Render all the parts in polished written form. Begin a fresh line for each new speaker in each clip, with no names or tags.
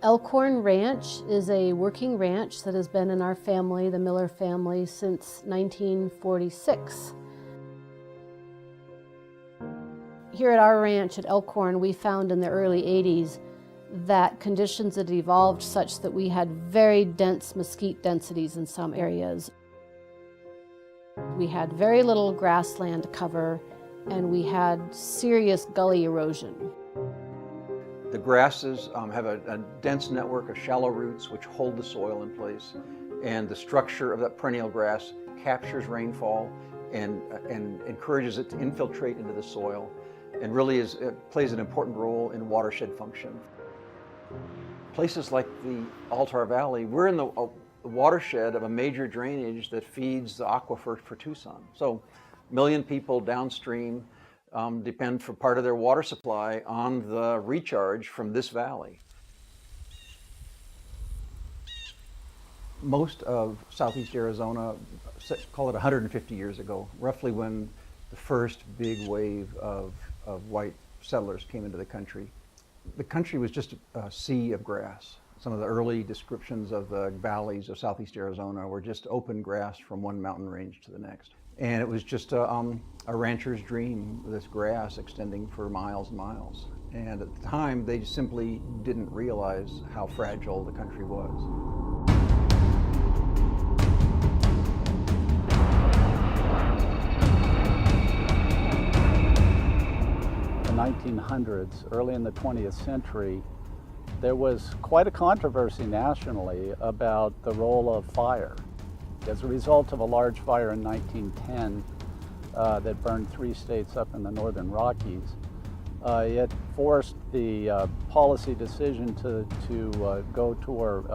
Elkhorn Ranch is a working ranch that has been in our family, the Miller family, since 1946. Here at our ranch at Elkhorn, we found in the early 80s that conditions had evolved such that we had very dense mesquite densities in some areas. We had very little grassland cover, and we had serious gully erosion.
The grasses have a dense network of shallow roots which hold the soil in place, and the structure of that perennial grass captures rainfall and encourages it to infiltrate into the soil, and really plays an important role in watershed function. Places like the Altar Valley, we're in the watershed of a major drainage that feeds the aquifer for Tucson. So a million people downstream depend for part of their water supply on the recharge from this valley. Most of southeast Arizona, call it 150 years ago, roughly when the first big wave of white settlers came into the country was just a sea of grass. Some of the early descriptions of the valleys of southeast Arizona were just open grass from one mountain range to the next. And it was just a rancher's dream, this grass extending for miles and miles. And at the time, they simply didn't realize how fragile the country was.
In the 1900s, early in the 20th century, there was quite a controversy nationally about the role of fire. As a result of a large fire in 1910 that burned 3 states up in the northern Rockies, it forced the policy decision to go toward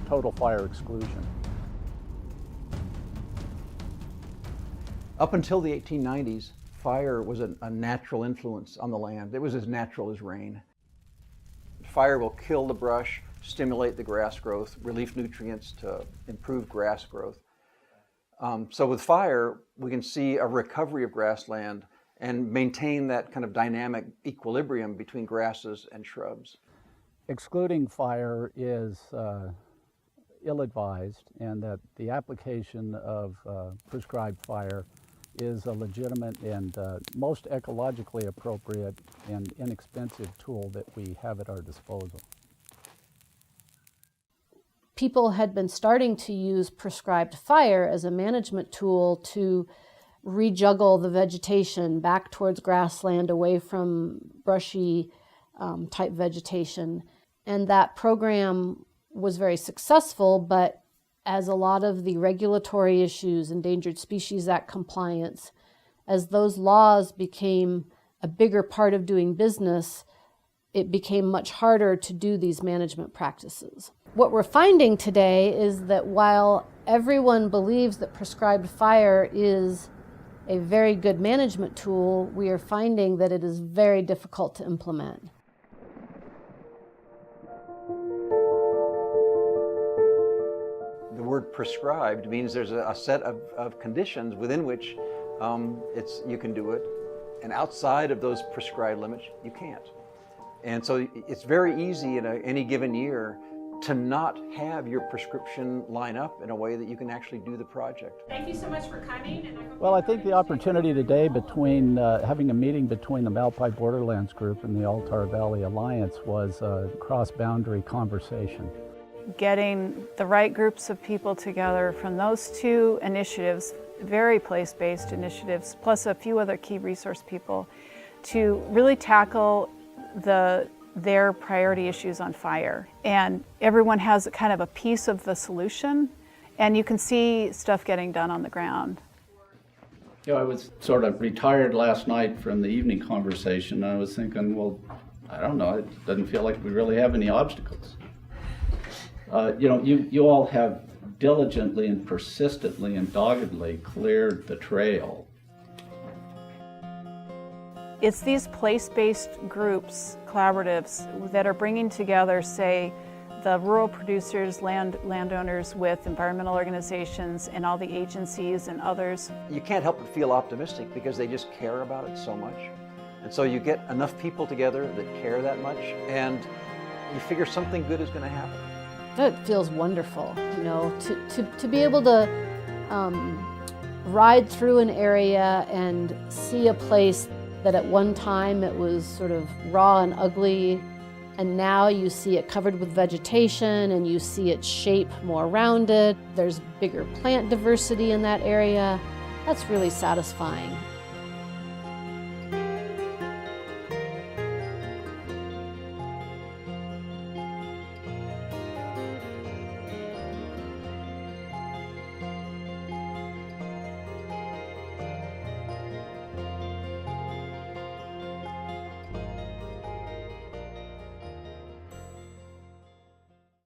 total fire exclusion.
Up until the 1890s, fire was a natural influence on the land. It was as natural as rain. Fire will kill the brush, stimulate the grass growth, release nutrients to improve grass growth. So with fire, we can see a recovery of grassland and maintain that kind of dynamic equilibrium between grasses and shrubs.
Excluding fire is ill-advised, and that the application of prescribed fire is a legitimate and most ecologically appropriate and inexpensive tool that we have at our disposal.
People had been starting to use prescribed fire as a management tool to rejuggle the vegetation back towards grassland, away from brushy type vegetation. And that program was very successful, but as a lot of the regulatory issues, Endangered Species Act compliance, as those laws became a bigger part of doing business, it became much harder to do these management practices. What we're finding today is that while everyone believes that prescribed fire is a very good management tool, we are finding that it is very difficult to implement.
The word prescribed means there's a set of conditions within which you can do it, and outside of those prescribed limits, you can't. And so it's very easy in any given year to not have your prescription line up in a way that you can actually do the project.
Thank you so much for coming.
Well, I think the opportunity today between having a meeting between the Malpai Borderlands Group and the Altar Valley Alliance was a cross-boundary conversation.
Getting the right groups of people together from those two initiatives, very place-based initiatives, plus a few other key resource people, to really tackle their priority issues on fire. And everyone has kind of a piece of the solution, and you can see stuff getting done on the ground.
You know, I was sort of retired last night from the evening conversation, and I was thinking, well, I don't know, it doesn't feel like we really have any obstacles. You all have diligently and persistently and doggedly cleared the trail.
It's these place-based groups, collaboratives, that are bringing together, say, the rural producers, landowners with environmental organizations and all the agencies and others.
You can't help but feel optimistic because they just care about it so much. And so you get enough people together that care that much, and you figure something good is going to happen.
That feels wonderful, you know, to be able to ride through an area and see a place that at one time it was sort of raw and ugly, and now you see it covered with vegetation and you see its shape more rounded. There's bigger plant diversity in that area. That's really satisfying.